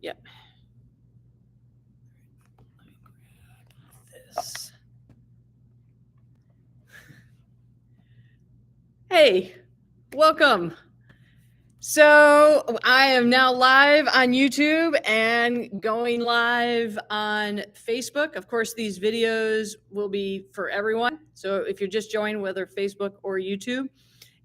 Yep. This. Hey, welcome. So I am now live on YouTube and going live on Facebook. Of course, these videos will be for everyone. So if you're just joining, whether Facebook or YouTube,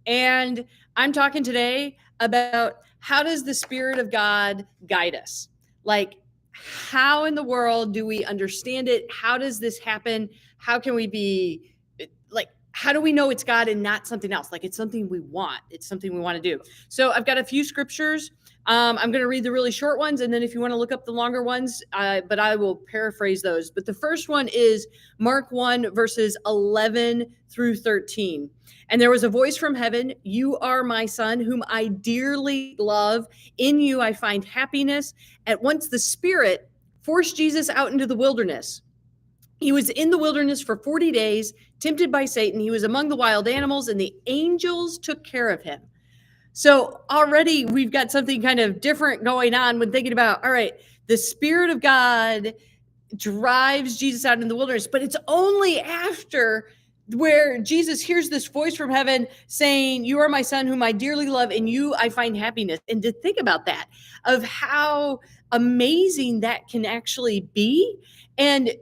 and I'm talking today about how does the Spirit of God guide us? Like, how in the world do we understand it? How does this happen? How can we be like, how do we know it's God and not something else? Like, it's something we want. It's something we want to do. So I've got a few scriptures. I'm going to read the really short ones, and then if you want to look up the longer ones, but I will paraphrase those. But the first one is Mark 1, verses 11 through 13. And there was a voice from heaven, "You are my son, whom I dearly love. In you I find happiness." At once the Spirit forced Jesus out into the wilderness. He was in the wilderness for 40 days, tempted by Satan. He was among the wild animals, and the angels took care of him. So already we've got something kind of different going on when thinking about, all right, the Spirit of God drives Jesus out in the wilderness, but it's only after where Jesus hears this voice from heaven saying, "You are my son whom I dearly love, in you I find happiness." And to think about that, of how amazing that can actually be. And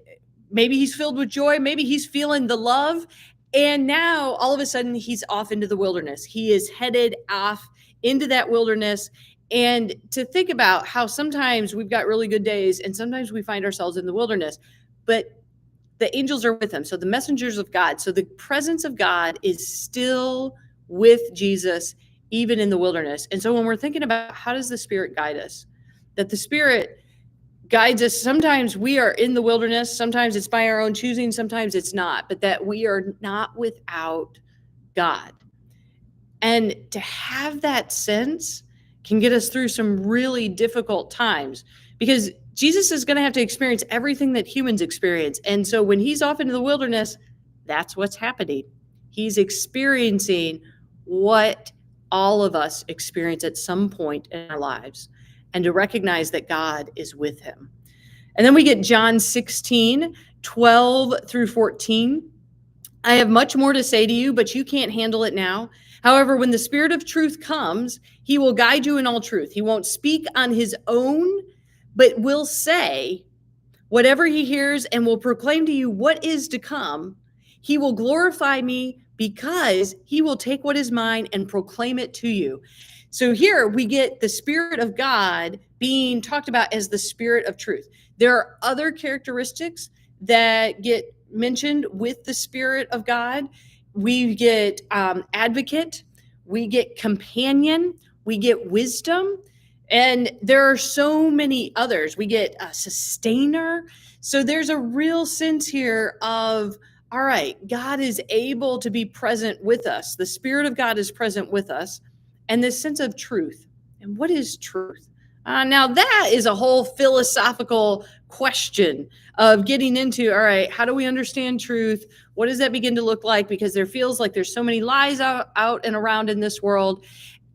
maybe he's filled with joy, maybe he's feeling the love. And now all of a sudden he's off into the wilderness. He is headed off into that wilderness. And to think about how sometimes we've got really good days and sometimes we find ourselves in the wilderness, but the angels are with him. So the messengers of God. So the presence of God is still with Jesus, even in the wilderness. And so when we're thinking about how does the Spirit guide us, that the Spirit guides us. Sometimes we are in the wilderness. Sometimes it's by our own choosing. Sometimes it's not, but that we are not without God. And to have that sense can get us through some really difficult times, because Jesus is going to have to experience everything that humans experience. And so when he's off into the wilderness, that's what's happening. He's experiencing what all of us experience at some point in our lives, and to recognize that God is with him. And then we get John 16, 12 through 14. "I have much more to say to you, but you can't handle it now. However, when the Spirit of truth comes, he will guide you in all truth. He won't speak on his own, but will say whatever he hears and will proclaim to you what is to come. He will glorify me because he will take what is mine and proclaim it to you." So here we get the Spirit of God being talked about as the Spirit of truth. There are other characteristics that get mentioned with the Spirit of God. We get advocate, we get companion, we get wisdom, and there are so many others. We get a sustainer. So there's a real sense here of, all right, God is able to be present with us. The Spirit of God is present with us. And this sense of truth. And what is truth? Now, that is a whole philosophical question of getting into, all right, how do we understand truth? What does that begin to look like? Because there feels like there's so many lies out and around in this world.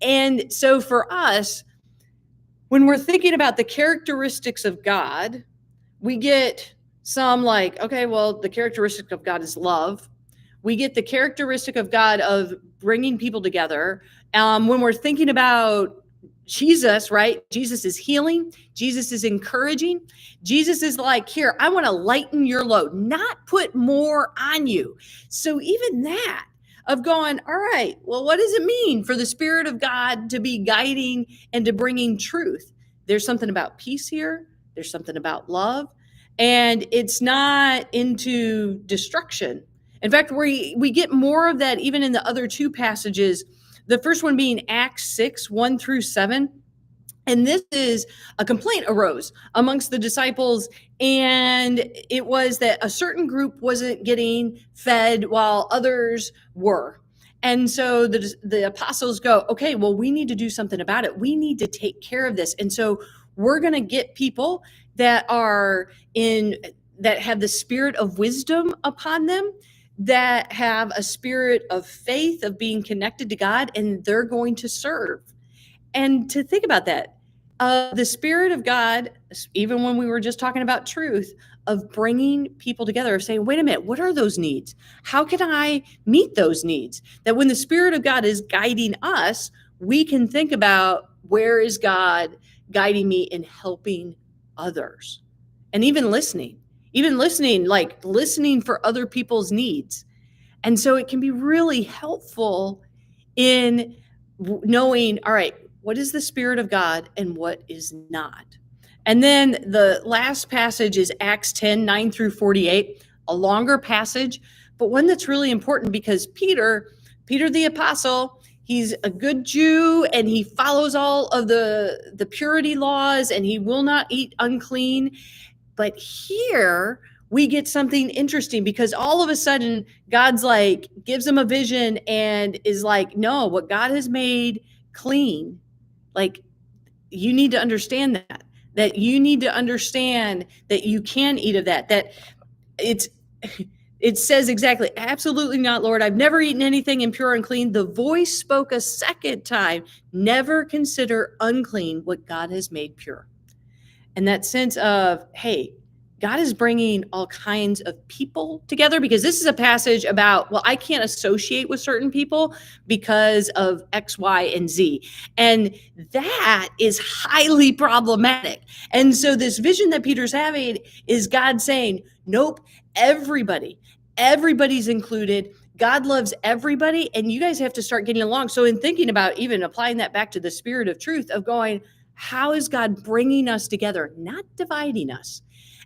And so for us, when we're thinking about the characteristics of God, we get some like, okay, well, the characteristic of God is love. We get the characteristic of God of bringing people together. When we're thinking about Jesus, right? Jesus is healing. Jesus is encouraging. Jesus is like, here, I want to lighten your load, not put more on you. So even that of going, all right, well, what does it mean for the Spirit of God to be guiding and to bringing truth? There's something about peace here. There's something about love. And it's not into destruction. In fact, we get more of that even in the other two passages. The first one being Acts 6, 1 through 7. And this is a complaint arose amongst the disciples, and it was that a certain group wasn't getting fed while others were. And so the apostles go, okay, well, we need to do something about it. We need to take care of this. And so we're going to get people that have the spirit of wisdom upon them, that have a spirit of faith, of being connected to God, and they're going to serve. And to think about that, the Spirit of God, even when we were just talking about truth, of bringing people together, of saying, wait a minute, what are those needs? How can I meet those needs? That when the Spirit of God is guiding us, we can think about, where is God guiding me in helping others? And even listening, like listening for other people's needs. And so it can be really helpful in knowing, all right, what is the Spirit of God and what is not? And then the last passage is Acts 10:9-48, a longer passage, but one that's really important because Peter the apostle, he's a good Jew and he follows all of the purity laws and he will not eat unclean. But here we get something interesting because all of a sudden God's like, gives him a vision and is like, no, what God has made clean, like, you need to understand that you need to understand that you can eat of that it says exactly, absolutely not, Lord. I've never eaten anything impure or unclean. The voice spoke a second time, never consider unclean what God has made pure. And that sense of, hey, God is bringing all kinds of people together, because this is a passage about, well, I can't associate with certain people because of X, Y, and Z. And that is highly problematic. And so this vision that Peter's having is God saying, nope, everybody's included. God loves everybody, and you guys have to start getting along. So in thinking about even applying that back to the Spirit of truth of going, how is God bringing us together, not dividing us?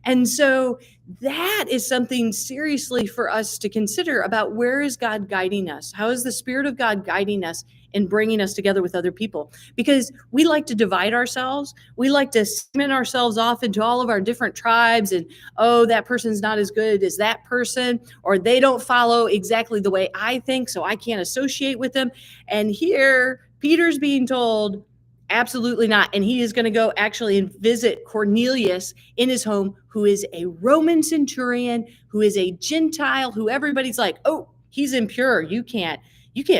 And so that is something seriously for us to consider about, where is God guiding us? How is the Spirit of God guiding us in bringing us together with other people? Because we like to divide ourselves. We like to segment ourselves off into all of our different tribes and, oh, that person's not as good as that person, or they don't follow exactly the way I think, so I can't associate with them. And here Peter's being told, absolutely not. And he is going to go actually and visit Cornelius in his home, who is a Roman centurion, who is a Gentile, who everybody's like, oh, he's impure. You can't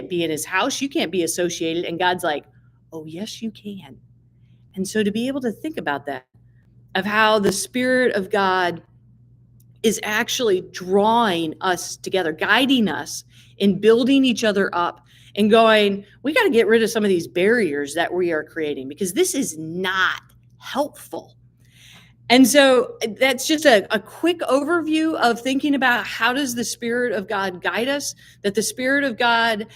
be in his house. You can't be associated. And God's like, oh, yes, you can. And so to be able to think about that, of how the Spirit of God is actually drawing us together, guiding us in building each other up, and going, we got to get rid of some of these barriers that we are creating, because this is not helpful. And so that's just a quick overview of thinking about, how does the Spirit of God guide us, that the Spirit of God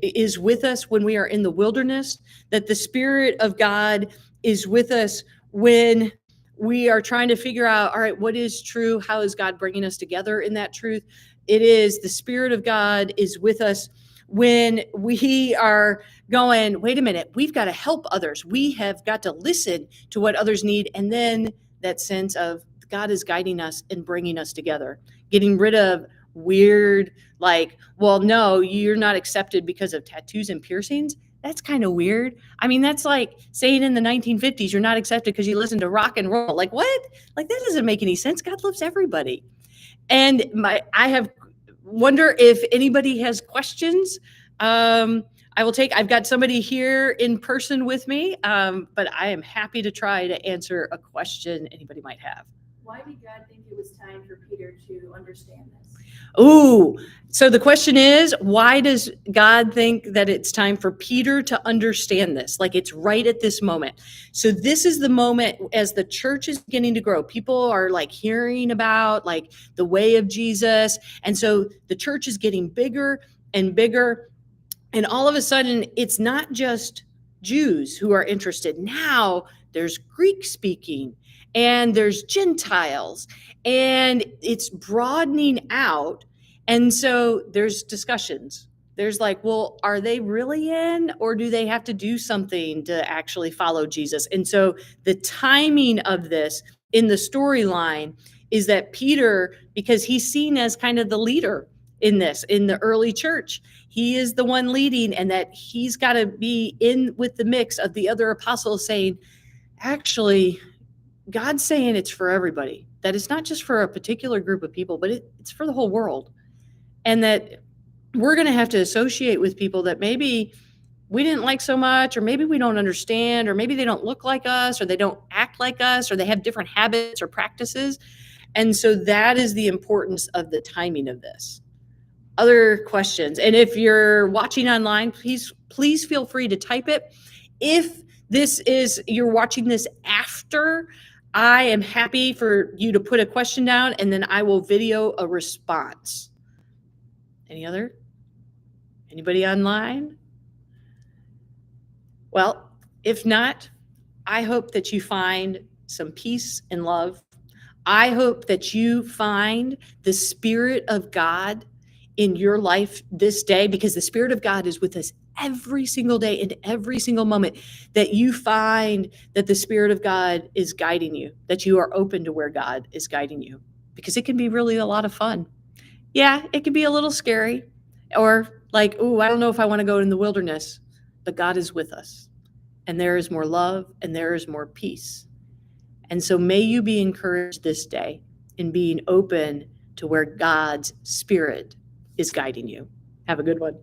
is with us when we are in the wilderness, that the Spirit of God is with us when we are trying to figure out, all right, what is true? How is God bringing us together in that truth? It is the Spirit of God is with us when we are going, wait a minute, we've got to help others. We have got to listen to what others need. And then that sense of God is guiding us and bringing us together, getting rid of weird, like, well, no, you're not accepted because of tattoos and piercings. That's kind of weird. I mean, that's like saying in the 1950s, you're not accepted because you listen to rock and roll. Like, what? Like, that doesn't make any sense. God loves everybody. And I wonder if anybody has questions. I've got somebody here in person with me, but I am happy to try to answer a question anybody might have. Why did God think it was time for Peter to understand this? Ooh, so the question is, why does God think that it's time for Peter to understand this? Like, it's right at this moment. So this is the moment as the church is beginning to grow. People are like hearing about like the way of Jesus. And so the church is getting bigger and bigger. And all of a sudden, it's not just Jews who are interested. Now there's Greek speaking and there's Gentiles, and it's broadening out. And so there's discussions. There's like, well, are they really in, or do they have to do something to actually follow Jesus? And so the timing of this in the storyline is that Peter, because he's seen as kind of the leader in the early church, he is the one leading, and that he's got to be in with the mix of the other apostles saying, actually, God's saying it's for everybody, that it's not just for a particular group of people, but it's for the whole world. And that we're going to have to associate with people that maybe we didn't like so much, or maybe we don't understand, or maybe they don't look like us, or they don't act like us, or they have different habits or practices. And so that is the importance of the timing of this. Other questions. And if you're watching online, please feel free to type it. If you're watching this after, I am happy for you to put a question down, and then I will video a response. Anybody online? Well, if not, I hope that you find some peace and love. I hope that you find the Spirit of God in your life this day, because the Spirit of God is with us every single day and every single moment. That you find that the Spirit of God is guiding you, that you are open to where God is guiding you, because it can be really a lot of fun. Yeah, it can be a little scary, or like, oh, I don't know if I want to go in the wilderness, but God is with us, and there is more love and there is more peace. And so may you be encouraged this day in being open to where God's Spirit is guiding you. Have a good one.